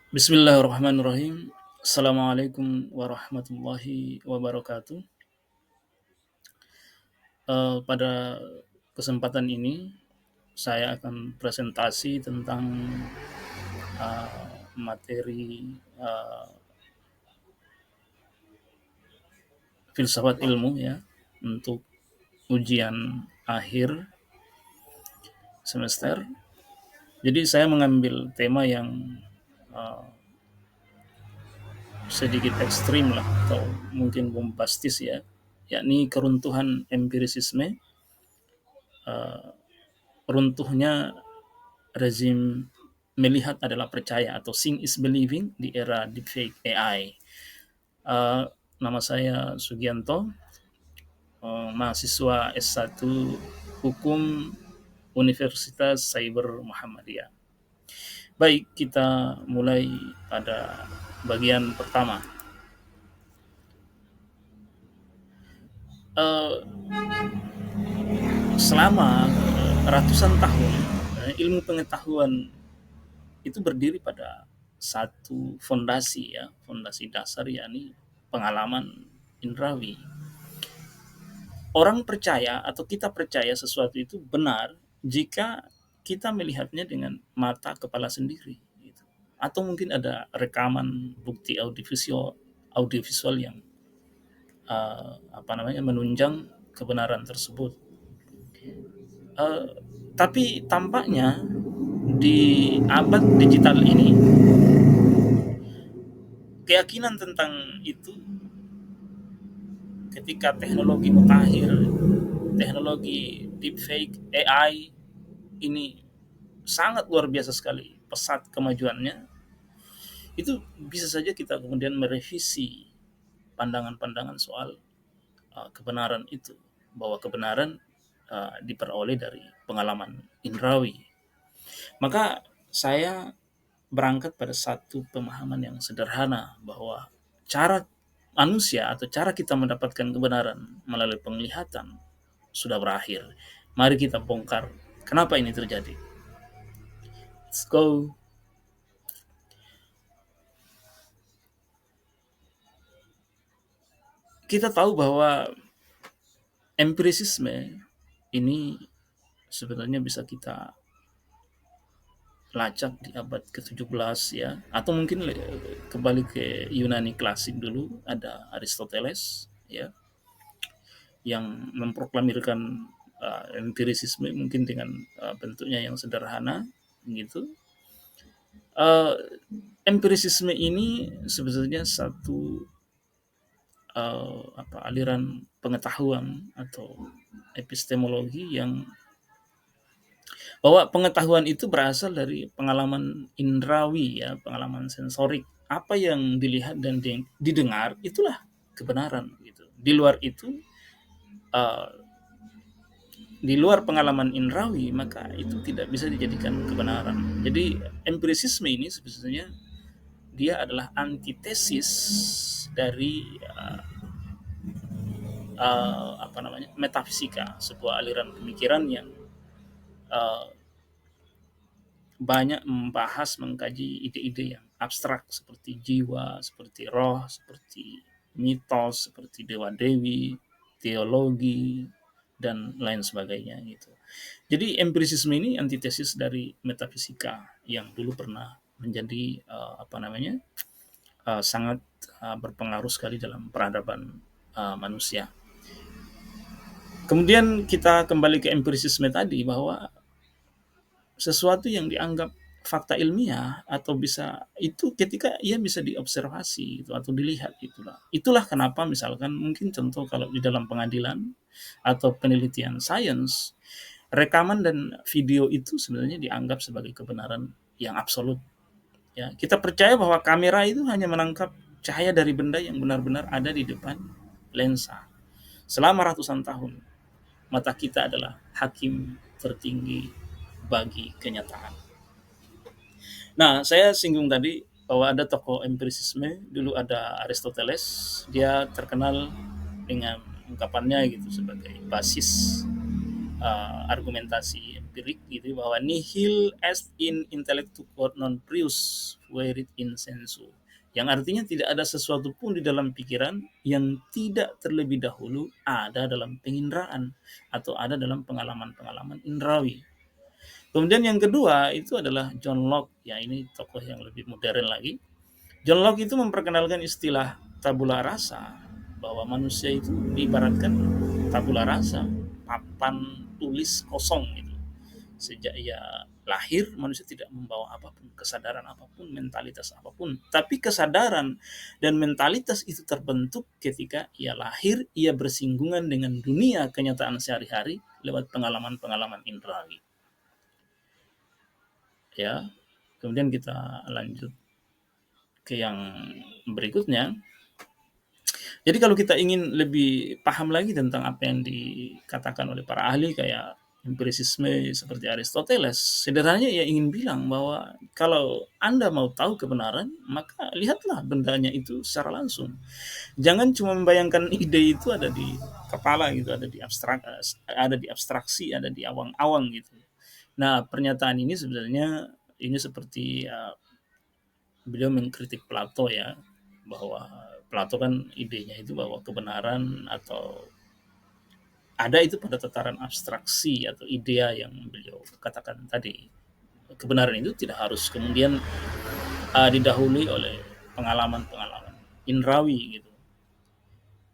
Bismillahirrahmanirrahim. Assalamualaikum warahmatullahi wabarakatuh. Pada kesempatan ini saya akan presentasi tentang materi filsafat ilmu ya untuk ujian akhir semester. Jadi saya mengambil tema yang uh, sedikit ekstrim lah atau mungkin bombastis ya, yakni keruntuhan empirisisme, runtuhnya rezim melihat adalah percaya atau seeing is believing di era deepfake AI. Nama saya Sugianto, mahasiswa S1 Hukum Universitas Cyber Muhammadiyah. Baik, kita mulai pada bagian pertama. Uh, Selama ratusan tahun, ilmu pengetahuan itu berdiri pada satu fondasi ya, fondasi dasar yakni pengalaman indrawi. Orang percaya atau kita percaya sesuatu itu benar jika kita melihatnya dengan mata kepala sendiri gitu. Atau mungkin ada rekaman bukti audiovisual yang menunjang kebenaran tersebut. Uh, tapi tampaknya di abad digital ini keyakinan tentang itu ketika teknologi mutakhir, teknologi deepfake AI ini sangat luar biasa sekali pesat kemajuannya, itu bisa saja kita kemudian merevisi pandangan-pandangan soal kebenaran itu, bahwa kebenaran diperoleh dari pengalaman indrawi. Maka saya berangkat pada satu pemahaman yang sederhana bahwa cara manusia atau cara kita mendapatkan kebenaran melalui penglihatan sudah berakhir. Mari kita bongkar kenapa ini terjadi. Let's go. Kita tahu bahwa empirisisme ini sebenarnya bisa kita lacak di abad ke-17 ya, atau mungkin kembali ke Yunani klasik dulu, ada Aristoteles ya yang memproklamirkan empirisisme mungkin dengan bentuknya yang sederhana gitu. Uh, Empirisisme ini sebetulnya satu aliran pengetahuan atau epistemologi yang bahwa pengetahuan itu berasal dari pengalaman indrawi ya, pengalaman sensorik. Apa yang dilihat dan didengar itulah kebenaran gitu. Di luar itu, uh, di luar pengalaman indrawi, maka itu tidak bisa dijadikan kebenaran. Jadi empirisisme ini sebetulnya dia adalah antitesis dari metafisika, sebuah aliran pemikiran yang uh, banyak membahas, mengkaji ide-ide yang abstrak seperti jiwa, seperti roh, seperti mitos, seperti dewa-dewi, teologi, dan lain sebagainya gitu. Jadi empirisisme ini antitesis dari metafisika yang dulu pernah menjadi sangat berpengaruh sekali dalam peradaban manusia. Kemudian kita kembali ke empirisisme tadi, bahwa sesuatu yang dianggap fakta ilmiah atau bisa itu ketika ia bisa diobservasi itu atau dilihat, itulah kenapa misalkan mungkin contoh kalau di dalam pengadilan atau penelitian sains, rekaman dan video itu sebenarnya dianggap sebagai kebenaran yang absolut ya. Kita percaya bahwa kamera itu hanya menangkap cahaya dari benda yang benar-benar ada di depan lensa. Selama ratusan tahun mata kita adalah hakim tertinggi bagi kenyataan. Nah, saya singgung tadi bahwa ada tokoh empirisisme, dulu ada Aristoteles, dia terkenal dengan ungkapannya gitu sebagai basis argumentasi empirik gitu bahwa nihil est in intellectu quod non prius fuerit in sensu, yang artinya tidak ada sesuatu pun di dalam pikiran yang tidak terlebih dahulu ada dalam penginderaan atau ada dalam pengalaman-pengalaman indrawi. Kemudian yang kedua itu adalah John Locke, ya ini tokoh yang lebih modern lagi. John Locke itu memperkenalkan istilah tabula rasa, bahwa manusia itu diibaratkan tabula rasa, papan tulis kosong gitu. Sejak ia lahir, manusia tidak membawa apapun, kesadaran apapun, mentalitas apapun. Tapi kesadaran dan mentalitas itu terbentuk ketika ia lahir, ia bersinggungan dengan dunia kenyataan sehari-hari lewat pengalaman-pengalaman indrawi. Ya, kemudian kita lanjut ke yang berikutnya. Jadi kalau kita ingin lebih paham lagi tentang apa yang dikatakan oleh para ahli kayak empirisisme seperti Aristoteles, sederhananya ia ingin bilang bahwa kalau Anda mau tahu kebenaran, maka lihatlah bendanya itu secara langsung. Jangan cuma membayangkan ide itu ada di kepala gitu, ada di abstraksi, ada di awang-awang gitu. Nah, pernyataan ini sebenarnya ini seperti beliau mengkritik Plato ya, bahwa Plato kan idenya itu bahwa kebenaran atau ada itu pada tataran abstraksi atau idea yang beliau katakan tadi. Kebenaran itu tidak harus kemudian didahului oleh pengalaman-pengalaman indrawi gitu.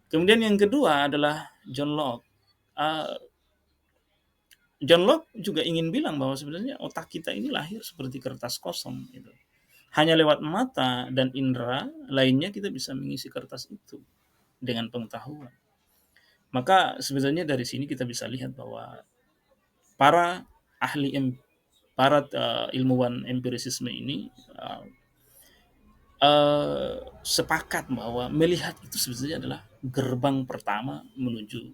Kemudian yang kedua adalah John Locke. Uh, John Locke juga ingin bilang bahwa sebenarnya otak kita ini lahir seperti kertas kosong gitu. Hanya lewat mata dan indera lainnya kita bisa mengisi kertas itu dengan pengetahuan. Maka sebenarnya dari sini kita bisa lihat bahwa para ahli para ilmuwan empirisisme ini sepakat bahwa melihat itu sebenarnya adalah gerbang pertama menuju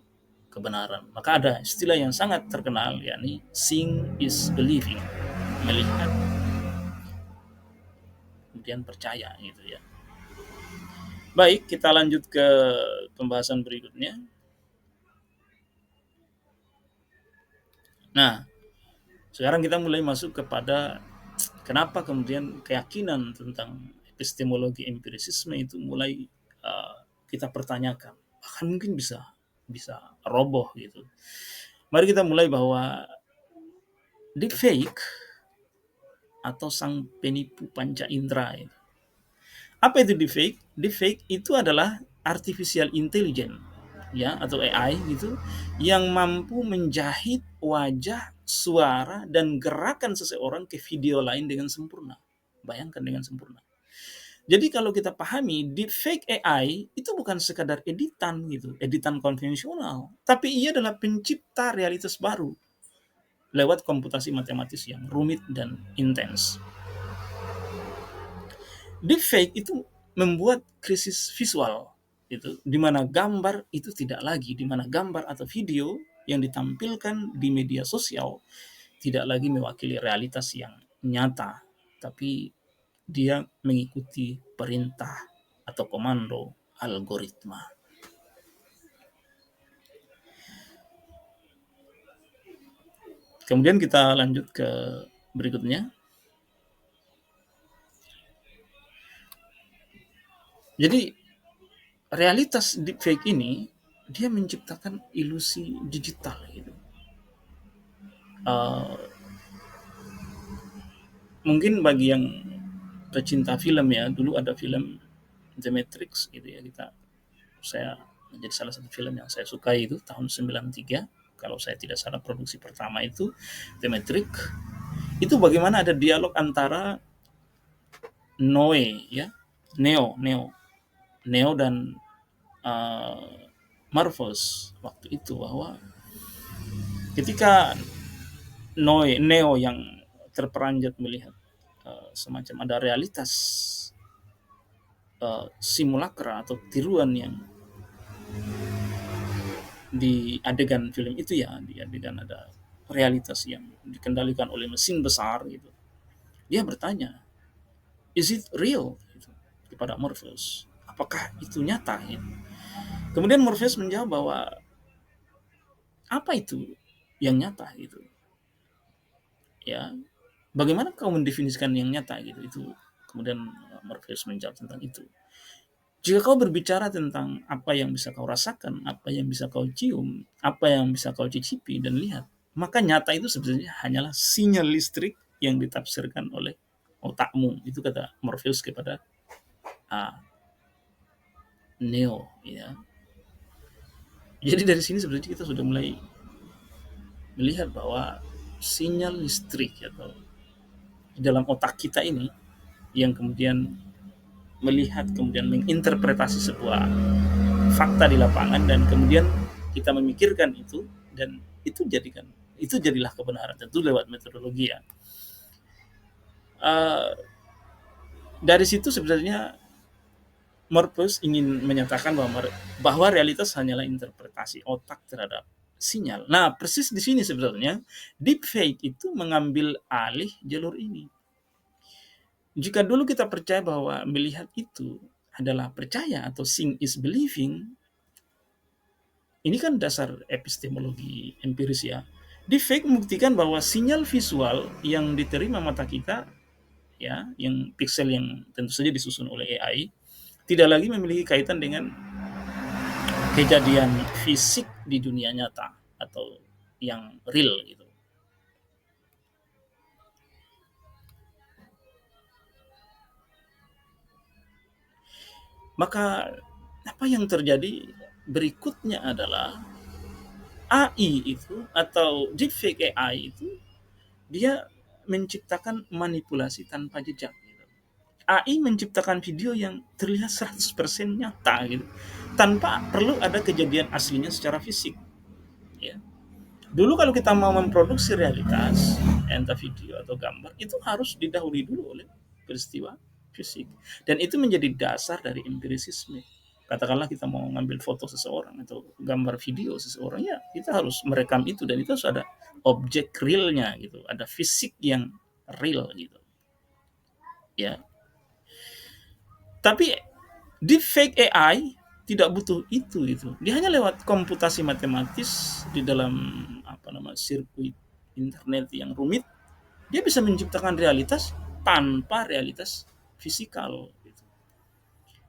kebenaran. Maka ada istilah yang sangat terkenal, yakni seeing is believing, melihat kemudian percaya gitu ya. Baik, kita lanjut ke pembahasan berikutnya. Nah, sekarang kita mulai masuk kepada kenapa kemudian keyakinan tentang epistemologi empirisisme itu mulai kita pertanyakan, bahkan mungkin bisa bisa roboh gitu. Mari kita mulai bahwa deepfake atau sang penipu panca indera itu. Apa itu deepfake? Deepfake itu adalah artificial intelligence ya atau AI gitu yang mampu menjahit wajah, suara dan gerakan seseorang ke video lain dengan sempurna. Bayangkan dengan sempurna. Jadi kalau kita pahami deepfake AI itu bukan sekadar editan gitu, editan konvensional, tapi ia adalah pencipta realitas baru lewat komputasi matematis yang rumit dan intens. Deepfake itu membuat krisis visual itu di mana gambar itu tidak lagi, di mana gambar atau video yang ditampilkan di media sosial tidak lagi mewakili realitas yang nyata, tapi dia mengikuti perintah atau komando algoritma. Kemudian kita lanjut ke berikutnya. Jadi realitas deepfake ini dia menciptakan ilusi digital gitu. Mungkin bagi yang pecinta film ya, dulu ada film The Matrix gitu ya, saya menjadi salah satu film yang saya sukai itu tahun 93, kalau saya tidak salah produksi pertama itu The Matrix. Itu bagaimana ada dialog antara Noe ya, Neo dan uh, Morpheus waktu itu, bahwa ketika Neo yang terperanjat melihat semacam ada realitas simulakra atau tiruan yang di adegan film itu ya, di adegan ada realitas yang dikendalikan oleh mesin besar gitu. Dia bertanya, is it real? Gitu, kepada Morpheus. Apakah itu nyata? Gitu. Kemudian Morpheus menjawab bahwa apa itu yang nyata gitu. ya. Bagaimana kau mendefinisikan yang nyata gitu? Itu kemudian Morpheus menjawab tentang itu. Jika kau berbicara tentang apa yang bisa kau rasakan, apa yang bisa kau cium, apa yang bisa kau cicipi dan lihat, maka nyata itu sebenarnya hanyalah sinyal listrik yang ditafsirkan oleh otakmu. Itu kata Morpheus kepada uh, Neo. Ya. Jadi dari sini sebenarnya kita sudah mulai melihat bahwa sinyal listrik atau di dalam otak kita ini yang kemudian melihat kemudian menginterpretasi sebuah fakta di lapangan dan kemudian kita memikirkan itu dan itu jadilah kebenaran tentu lewat metodologi ya. Uh, dari situ sebenarnya Morpheus ingin menyatakan bahwa realitas hanyalah interpretasi otak terhadap sinyal. Nah, persis di sini sebenarnya deepfake itu mengambil alih jalur ini. Jika dulu kita percaya bahwa melihat itu adalah percaya atau seeing is believing, ini kan dasar epistemologi empiris ya. Deepfake membuktikan bahwa sinyal visual yang diterima mata kita, ya, yang piksel yang tentu saja disusun oleh AI, tidak lagi memiliki kaitan dengan kejadian fisik di dunia nyata atau yang real gitu. Maka apa yang terjadi berikutnya adalah AI itu atau deepfake AI itu dia menciptakan manipulasi tanpa jejak gitu. AI menciptakan video yang terlihat 100% nyata gitu tanpa perlu ada kejadian aslinya secara fisik ya. Dulu kalau kita mau memproduksi realitas entah video atau gambar itu harus didahului dulu oleh peristiwa fisik dan itu menjadi dasar dari empirisisme. Katakanlah kita mau ngambil foto seseorang atau gambar video seseorang ya kita harus merekam itu dan itu harus ada objek realnya gitu, ada fisik yang real gitu ya. Tapi deepfake AI tidak butuh itu gitu. Dia hanya lewat komputasi matematis di dalam sirkuit internet yang rumit, dia bisa menciptakan realitas tanpa realitas fisikal gitu.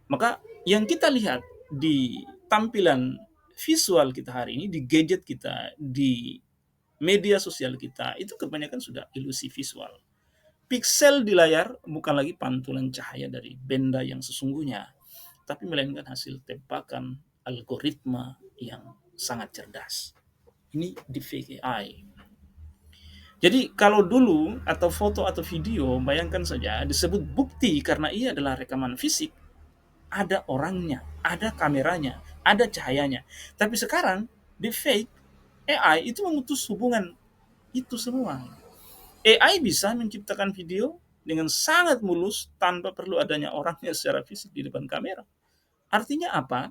Maka yang kita lihat di tampilan visual kita hari ini, di gadget kita, di media sosial kita, itu kebanyakan sudah ilusi visual. Piksel di layar bukan lagi pantulan cahaya dari benda yang sesungguhnya, tapi melainkan hasil tebakan algoritma yang sangat cerdas. Ini di fake AI. Jadi kalau dulu atau foto atau video, bayangkan saja disebut bukti karena ia adalah rekaman fisik, ada orangnya, ada kameranya, ada cahayanya. Tapi sekarang di fake AI itu memutus hubungan itu semua. AI bisa menciptakan video dengan sangat mulus tanpa perlu adanya orangnya secara fisik di depan kamera. Artinya apa?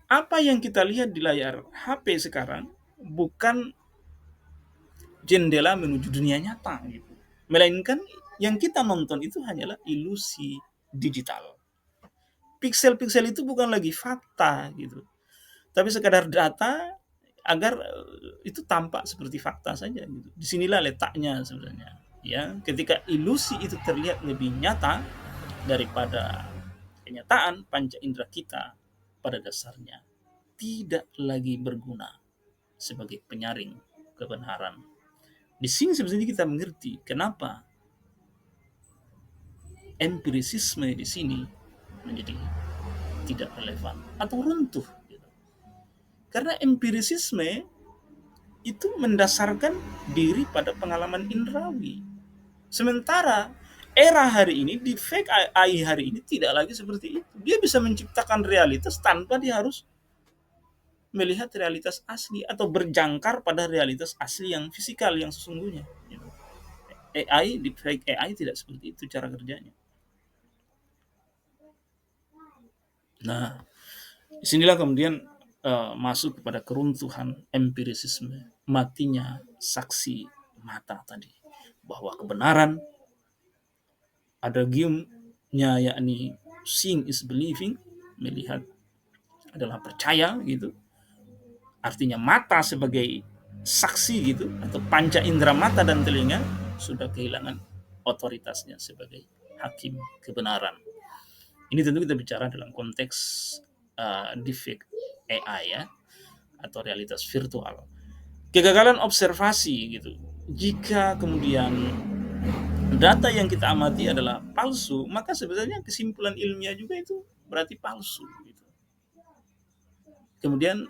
Apa yang kita lihat di layar HP sekarang bukan jendela menuju dunia nyata gitu. Melainkan yang kita nonton itu hanyalah ilusi digital. Pixel-pixel itu bukan lagi fakta gitu. Tapi sekadar data agar itu tampak seperti fakta saja gitu. Disinilah letaknya sebenarnya. Ya, ketika ilusi itu terlihat lebih nyata daripada kenyataan, panca indera kita pada dasarnya tidak lagi berguna sebagai penyaring kebenaran. Di sini sebenarnya kita mengerti kenapa empirisisme di sini menjadi tidak relevan atau runtuh. Karena empirisisme itu mendasarkan diri pada pengalaman indrawi. Sementara era hari ini, di fake AI hari ini tidak lagi seperti itu. Dia bisa menciptakan realitas tanpa dia harus melihat realitas asli atau berjangkar pada realitas asli yang fisikal yang sesungguhnya. AI di fake AI tidak seperti itu cara kerjanya. Nah, disinilah kemudian masuk kepada keruntuhan empirisisme, matinya saksi mata tadi, bahwa kebenaran ada giumnya yakni seeing is believing, melihat adalah percaya gitu. Artinya mata sebagai saksi gitu atau panca indera mata dan telinga sudah kehilangan otoritasnya sebagai hakim kebenaran. Ini tentu kita bicara dalam konteks deepfake AI ya, atau realitas virtual. Kegagalan observasi gitu. Jika kemudian data yang kita amati adalah palsu, maka sebenarnya kesimpulan ilmiah juga itu berarti palsu. Gitu. Kemudian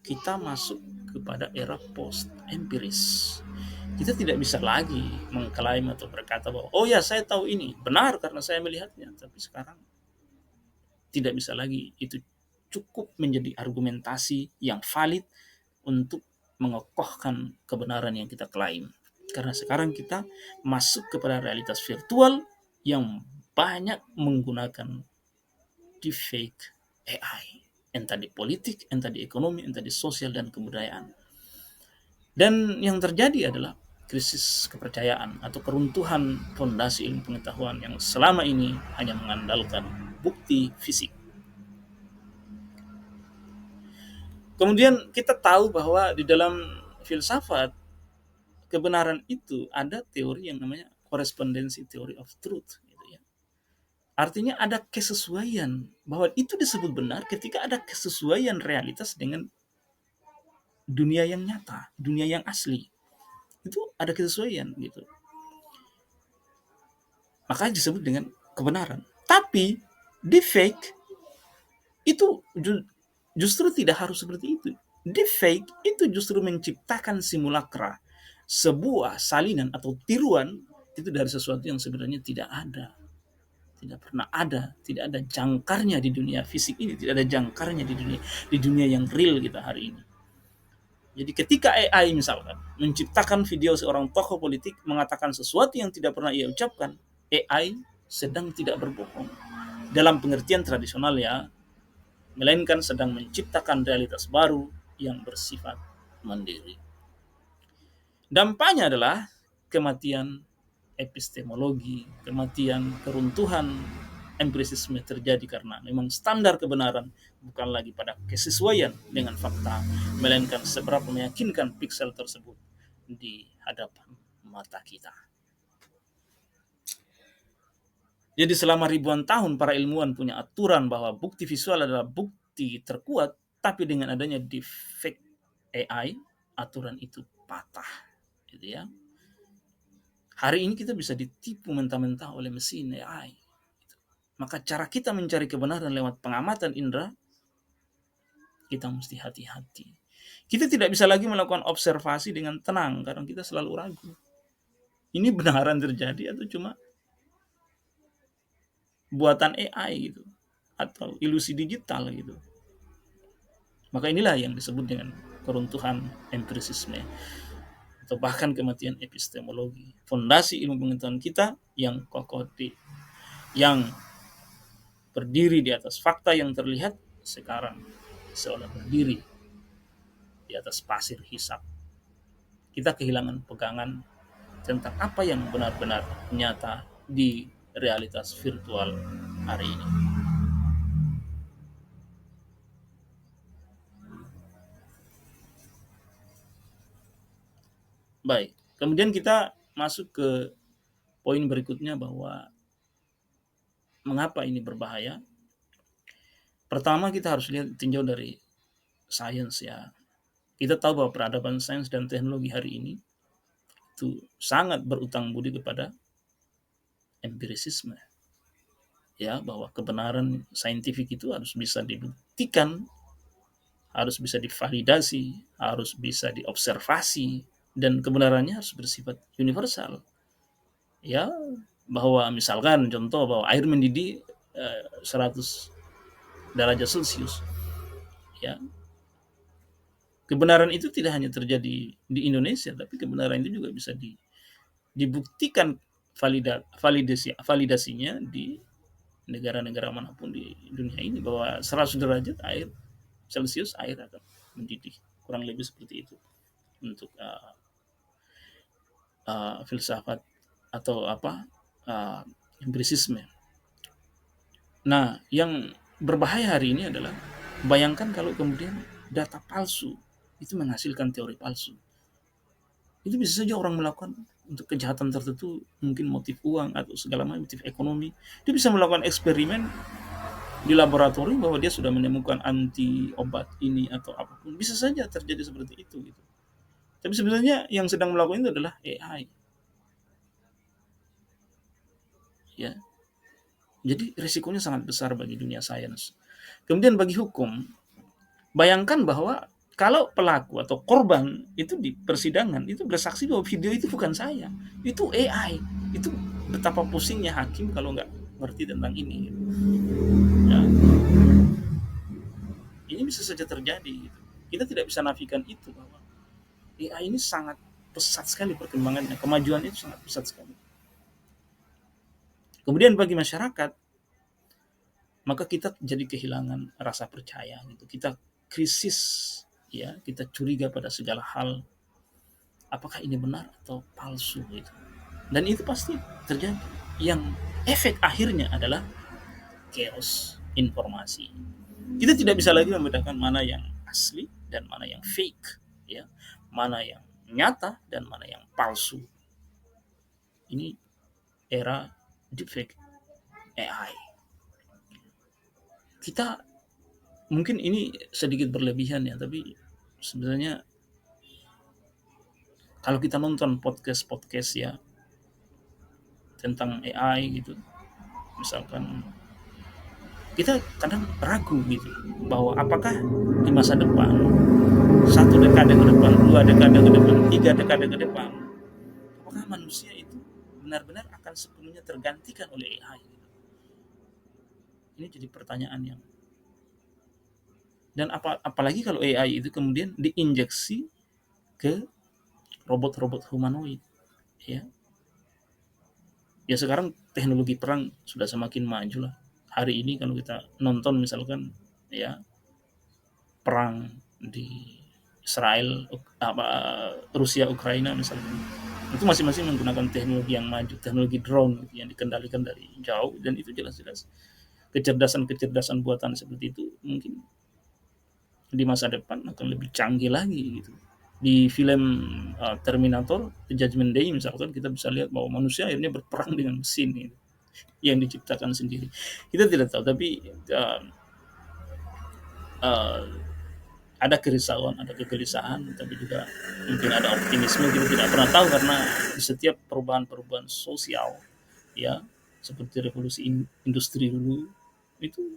kita masuk kepada era post empiris. Kita tidak bisa lagi mengklaim atau berkata bahwa oh ya saya tahu ini benar karena saya melihatnya, tapi sekarang tidak bisa lagi itu cukup menjadi argumentasi yang valid untuk mengokohkan kebenaran yang kita klaim. Karena sekarang kita masuk kepada realitas virtual yang banyak menggunakan deepfake AI. Entah di politik, entah di ekonomi, entah di sosial dan kebudayaan. Dan yang terjadi adalah krisis kepercayaan atau keruntuhan fondasi ilmu pengetahuan yang selama ini hanya mengandalkan bukti fisik. Kemudian kita tahu bahwa di dalam filsafat kebenaran itu ada teori yang namanya korespondensi theory of truth gitu ya. Artinya ada kesesuaian bahwa itu disebut benar ketika ada kesesuaian realitas dengan dunia yang nyata, dunia yang asli. Itu ada kesesuaian gitu. Makanya disebut dengan kebenaran. Tapi deepfake itu justru tidak harus seperti itu. Deepfake itu justru menciptakan simulakra, sebuah salinan atau tiruan itu dari sesuatu yang sebenarnya tidak ada, tidak pernah ada, tidak ada jangkarnya di dunia fisik ini, tidak ada jangkarnya di dunia yang real kita hari ini. Jadi ketika AI misalkan menciptakan video seorang tokoh politik mengatakan sesuatu yang tidak pernah ia ucapkan, AI sedang tidak berbohong. Dalam pengertian tradisional ya, melainkan sedang menciptakan realitas baru yang bersifat mandiri. Dampaknya adalah kematian epistemologi, kematian keruntuhan empirisisme terjadi karena memang standar kebenaran bukan lagi pada kesesuaian dengan fakta, melainkan seberapa meyakinkan piksel tersebut di hadapan mata kita. Jadi selama ribuan tahun para ilmuwan punya aturan bahwa bukti visual adalah bukti terkuat, tapi dengan adanya deepfake AI, aturan itu patah. Gitu ya. Hari ini kita bisa ditipu mentah-mentah oleh mesin AI. Maka cara kita mencari kebenaran lewat pengamatan indera, kita mesti hati-hati. Kita tidak bisa lagi melakukan observasi dengan tenang, karena kita selalu ragu. Ini benaran terjadi atau cuma buatan AI gitu, atau ilusi digital gitu. Maka inilah yang disebut dengan keruntuhan empirisisme atau bahkan kematian epistemologi. Fondasi ilmu pengetahuan kita yang kokoh yang berdiri di atas fakta yang terlihat sekarang seolah berdiri di atas pasir hisap. Kita kehilangan pegangan tentang apa yang benar-benar nyata di realitas virtual hari ini. Baik, kemudian kita masuk ke poin berikutnya bahwa mengapa ini berbahaya. Pertama kita harus lihat tinjau dari sains ya. Kita tahu bahwa peradaban sains dan teknologi hari ini itu sangat berutang budi kepada empirisisme. Ya, bahwa kebenaran saintifik itu harus bisa dibuktikan, harus bisa divalidasi, harus bisa diobservasi, dan kebenarannya harus bersifat universal. Ya, bahwa misalkan contoh bahwa air mendidih 100 derajat Celcius. Ya, kebenaran itu tidak hanya terjadi di Indonesia, tapi kebenaran itu juga bisa dibuktikan validasinya di negara-negara manapun di dunia ini bahwa 100 derajat air Celcius air akan mendidih, kurang lebih seperti itu untuk filsafat atau empirisisme. Nah, yang berbahaya hari ini adalah bayangkan kalau kemudian data palsu itu menghasilkan teori palsu. Itu bisa saja orang melakukan untuk kejahatan tertentu, mungkin motif uang atau segala macam, motif ekonomi. Dia bisa melakukan eksperimen di laboratorium bahwa dia sudah menemukan anti obat ini atau apapun. Bisa saja terjadi seperti itu gitu. Tapi sebenarnya yang sedang melakukan itu adalah AI, ya. Jadi risikonya sangat besar bagi dunia sains. Kemudian bagi hukum, bayangkan bahwa kalau pelaku atau korban itu di persidangan itu bersaksi bahwa video itu bukan saya, itu AI. Itu betapa pusingnya hakim kalau nggak ngerti tentang ini. Ya, ini bisa saja terjadi. Gitu. Kita tidak bisa nafikan itu bahwa AI ini sangat pesat sekali perkembangannya, kemajuannya itu sangat pesat sekali. Kemudian bagi masyarakat, maka kita jadi kehilangan rasa percaya gitu. Kita krisis, ya, kita curiga pada segala hal, apakah ini benar atau palsu gitu. Dan itu pasti terjadi. Yang efek akhirnya adalah chaos informasi. Kita tidak bisa lagi membedakan mana yang asli dan mana yang fake, ya. Mana yang nyata dan mana yang palsu. Ini era deepfake AI. Kita mungkin ini sedikit berlebihan ya, tapi sebenarnya kalau kita nonton podcast-podcast ya tentang AI gitu, misalkan kita kadang ragu gitu bahwa apakah di masa depan, satu dekade ke depan, dua dekade ke depan, tiga dekade ke depan, apakah manusia itu benar-benar akan sepenuhnya tergantikan oleh AI? Ini jadi pertanyaan yang, dan apalagi kalau AI itu kemudian diinjeksi ke robot-robot humanoid, ya. Ya sekarang teknologi perang sudah semakin maju lah. Hari ini kalau kita nonton misalkan, ya, perang di Israel, Rusia Ukraina misalkan, itu masing-masing menggunakan teknologi yang maju, teknologi drone yang dikendalikan dari jauh, dan itu jelas-jelas kecerdasan-kecerdasan buatan seperti itu mungkin di masa depan akan lebih canggih lagi gitu. Di film Terminator The Judgment Day misalkan, kita bisa lihat bahwa manusia akhirnya berperang dengan mesin gitu, yang diciptakan sendiri. Kita tidak tahu, tapi uh, ada kerisauan, ada kegelisahan, tapi juga mungkin ada optimisme. Kita tidak pernah tahu karena di setiap perubahan-perubahan sosial, ya, seperti revolusi industri dulu itu,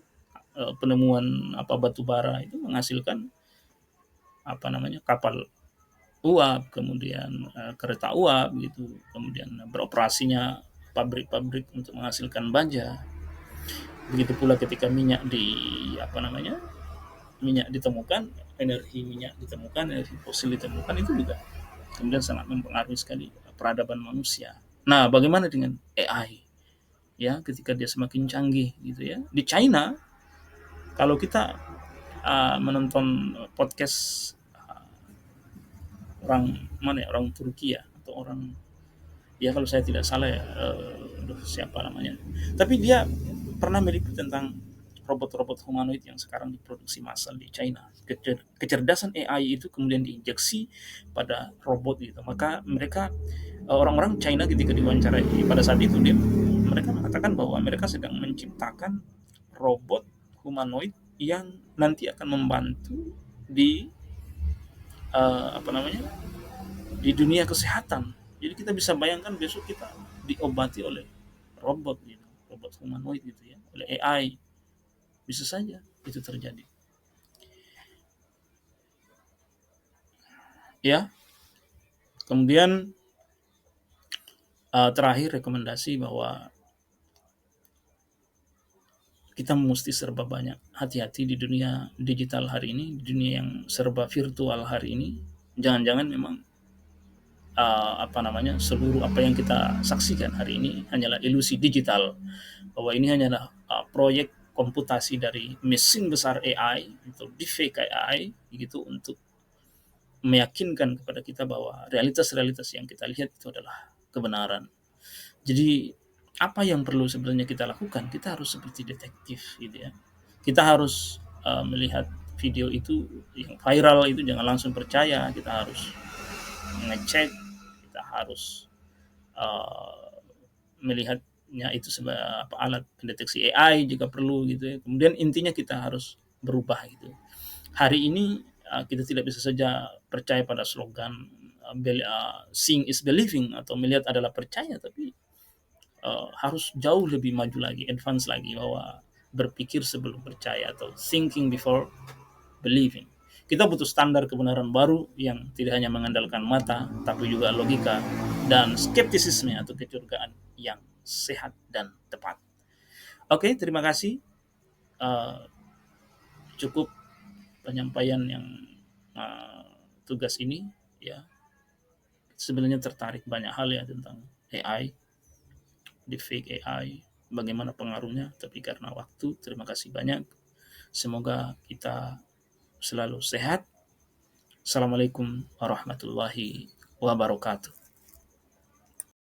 penemuan batu bara itu menghasilkan kapal uap, kemudian kereta uap gitu, kemudian beroperasinya pabrik-pabrik untuk menghasilkan baja. Begitu pula ketika minyak ditemukan, energi minyak ditemukan, energi fosil ditemukan, itu juga kemudian sangat mempengaruhi sekali peradaban manusia. Nah, bagaimana dengan AI? Ya, ketika dia semakin canggih gitu ya. Di China, kalau kita menonton podcast orang mana ya, orang Turki ya, atau orang, ya kalau saya tidak salah ya, siapa namanya. Tapi dia pernah meliput tentang robot-robot humanoid yang sekarang diproduksi massal di China. Kecerdasan AI itu kemudian diinjeksi pada robot gitu. Maka mereka, orang-orang China ketika diwawancarai pada saat itu, mereka mengatakan bahwa mereka sedang menciptakan robot humanoid yang nanti akan membantu di apa namanya, di dunia kesehatan. Jadi kita bisa bayangkan besok kita diobati oleh robot gitu, robot humanoid gitu ya, oleh AI. Bisa saja itu terjadi. Ya, kemudian terakhir rekomendasi bahwa kita mesti serba banyak hati-hati di dunia digital hari ini, di dunia yang serba virtual hari ini. Jangan-jangan memang seluruh apa yang kita saksikan hari ini hanyalah ilusi digital, bahwa ini hanyalah proyek komputasi dari mesin besar AI atau deepfake AI gitu, untuk meyakinkan kepada kita bahwa realitas-realitas yang kita lihat itu adalah kebenaran. Jadi apa yang perlu sebenarnya kita lakukan? Kita harus seperti detektif gitu ya. Kita harus melihat video itu yang viral itu jangan langsung percaya, kita harus ngecek, kita harus melihatnya itu sebagai alat pendeteksi AI jika perlu gitu ya. Kemudian intinya kita harus berubah gitu. Hari ini kita tidak bisa saja percaya pada slogan seeing is believing atau melihat adalah percaya, tapi harus jauh lebih maju lagi, advance lagi, bahwa berpikir sebelum percaya atau thinking before believing. Kita butuh standar kebenaran baru yang tidak hanya mengandalkan mata, tapi juga logika dan skeptisisme atau kecurigaan yang sehat dan tepat. Oke, terima kasih. Uh, Cukup penyampaian yang tugas ini ya. Sebenarnya tertarik banyak hal ya tentang AI, deepfake AI, bagaimana pengaruhnya. Tapi karena waktu, terima kasih banyak. Semoga kita selalu sehat. Assalamualaikum warahmatullahi wabarakatuh.